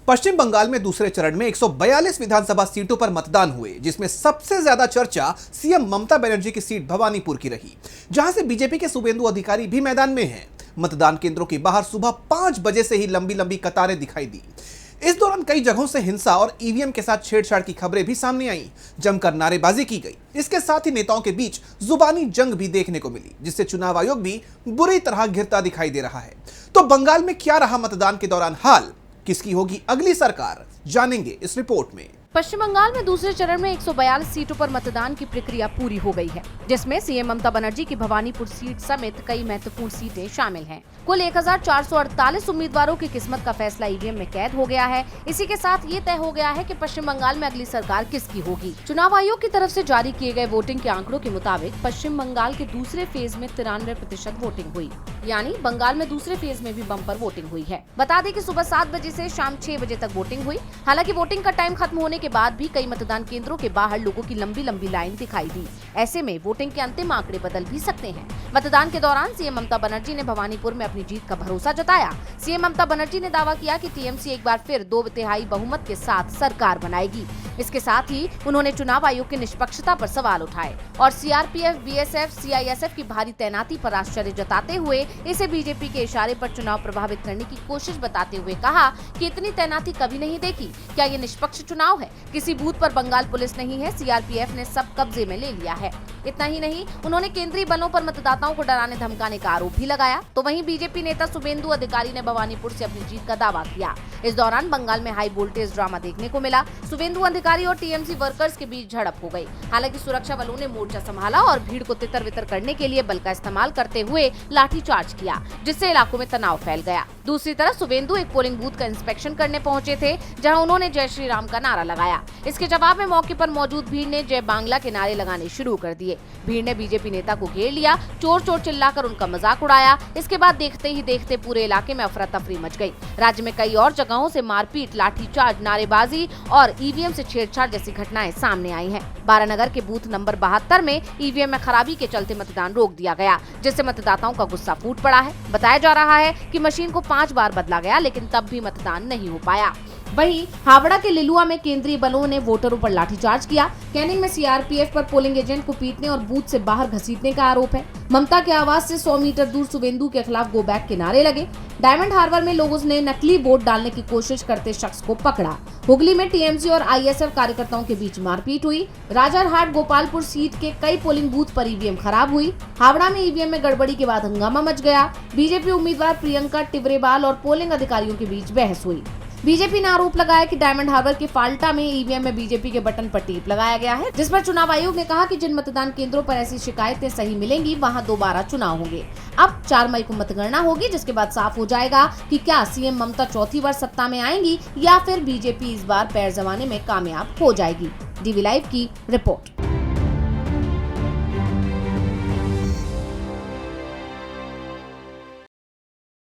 पश्चिम बंगाल में दूसरे चरण में 142 विधानसभा सीटों पर मतदान हुए, जिसमें सबसे ज्यादा चर्चा सीएम ममता बनर्जी की सीट भवानीपुर की रही, जहां से बीजेपी के शुभेंदु अधिकारी भी मैदान में हैं। मतदान केंद्रों के बाहर सुबह 5 बजे से ही लंबी लंबी कतारें दिखाई दी। इस दौरान कई जगहों से हिंसा और ईवीएम के साथ छेड़छाड़ की खबरें भी सामने आईं। जमकर नारेबाजी की गई। इसके साथ ही नेताओं के बीच जुबानी जंग भी देखने को मिली, जिससे चुनाव आयोग भी बुरी तरह घिरता दिखाई दे रहा है। तो बंगाल में क्या रहा मतदान के दौरान हाल, किसकी होगी अगली सरकार, जानेंगे इस रिपोर्ट में। पश्चिम बंगाल में दूसरे चरण में 142 सीटों पर मतदान की प्रक्रिया पूरी हो गई है, जिसमें सीएम ममता बनर्जी की भवानीपुर सीट समेत कई महत्वपूर्ण सीटें शामिल हैं। कुल 1448 उम्मीदवारों की किस्मत का फैसला ईवीएम में कैद हो गया है। इसी के साथ ये तय हो गया है कि पश्चिम बंगाल में अगली सरकार किसकी होगी। चुनाव आयोग की तरफ से जारी किए गए वोटिंग के आंकड़ों के मुताबिक पश्चिम बंगाल के दूसरे फेज में 93% वोटिंग हुई, यानी बंगाल में दूसरे फेज में भी बम्पर वोटिंग हुई है। बता दें कि सुबह 7 बजे से शाम 6 बजे तक वोटिंग हुई। हालांकि वोटिंग का टाइम खत्म होने के बाद भी कई मतदान केंद्रों के बाहर लोगों की लंबी लंबी लाइन दिखाई दी। ऐसे में वोटिंग के अंतिम आंकड़े बदल भी सकते हैं। मतदान के दौरान सीएम ममता बनर्जी ने भवानीपुर में अपनी जीत का भरोसा जताया। सीएम ममता बनर्जी ने दावा किया कि टीएमसी एक बार फिर 2/3 बहुमत के साथ सरकार बनाएगी। इसके साथ ही उन्होंने चुनाव आयोग की निष्पक्षता पर सवाल उठाए और सीआरपीएफ, बीएसएफ, सीआईएसएफ की भारी तैनाती पर आश्चर्य जताते हुए इसे बीजेपी के इशारे पर चुनाव प्रभावित करने की कोशिश बताते हुए कहा कि इतनी तैनाती कभी नहीं देखी। क्या ये निष्पक्ष चुनाव है? किसी बूथ पर बंगाल पुलिस नहीं है, सीआरपीएफ ने सब कब्जे में ले लिया है। इतना ही नहीं, उन्होंने केंद्रीय बलों पर मतदाताओं को डराने धमकाने का आरोप भी लगाया। तो वहीं बीजेपी नेता शुभेंदु अधिकारी ने भवानीपुर से अपनी जीत का दावा किया। इस दौरान बंगाल में हाई वोल्टेज ड्रामा देखने को मिला। शुभेंदु अधिकारी और टीएमसी वर्कर्स के बीच झड़प हो गई। हालांकि सुरक्षा बलों ने मोर्चा संभाला और भीड़ को तितर बितर करने के लिए बल का इस्तेमाल करते हुए लाठीचार्ज किया, जिससे इलाकों में तनाव फैल गया। दूसरी तरफ शुभेंदु एक पोलिंग बूथ का इंस्पेक्शन करने पहुंचे थे, जहां उन्होंने जय श्री राम का नारा लगाया। इसके जवाब में मौके पर मौजूद भीड़ ने जय बांग्ला के नारे लगाने शुरू कर दिए। भीड़ ने बीजेपी नेता को घेर लिया, चोर चोर चिल्लाकर उनका मजाक उड़ाया। इसके बाद देखते ही देखते पूरे इलाके में अफरा तफरी मच गई। राज्य में कई और जगहों से मारपीट, लाठीचार्ज, नारेबाजी और ईवीएम से छेड़छाड़ जैसी घटनाएं सामने आई हैं। बारानगर के बूथ नंबर 72 में ईवीएम में खराबी के चलते मतदान रोक दिया गया, जिससे मतदाताओं का गुस्सा फूट पड़ा है। बताया जा रहा है कि मशीन को 5 बार बदला गया, लेकिन तब भी मतदान नहीं हो पाया। वहीं हावड़ा के लिलुआ में केंद्रीय बलों ने वोटरों पर लाठीचार्ज किया। कैनिंग में सीआरपीएफ पर पोलिंग एजेंट को पीटने और बूथ से बाहर घसीटने का आरोप है। ममता के आवास से 100 मीटर दूर शुभेंदु के खिलाफ गो बैक के नारे लगे। डायमंड हार्बर में लोगों ने नकली वोट डालने की कोशिश करते शख्स को पकड़ा। हुगली में टीएमसी और आईएसएफ कार्यकर्ताओं के बीच मारपीट हुई। राजारहाट गोपालपुर सीट के कई पोलिंग बूथ पर ईवीएम खराब हुई। हावड़ा में ईवीएम में गड़बड़ी के बाद हंगामा मच गया। बीजेपी उम्मीदवार प्रियंका टिवरेवाल और पोलिंग अधिकारियों के बीच बहस हुई। बीजेपी ने आरोप लगाया कि डायमंड हार्बर के फाल्टा में ईवीएम में बीजेपी के बटन पर टेप लगाया गया है, जिस पर चुनाव आयोग ने कहा कि जिन मतदान केंद्रों पर ऐसी शिकायतें सही मिलेंगी वहां दोबारा चुनाव होंगे। अब 4 मई को मतगणना होगी, जिसके बाद साफ हो जाएगा कि क्या सीएम ममता चौथी बार सत्ता में आएंगी या फिर बीजेपी इस बार पैर जमाने में कामयाब हो जाएगी। डीवी लाइव की रिपोर्ट।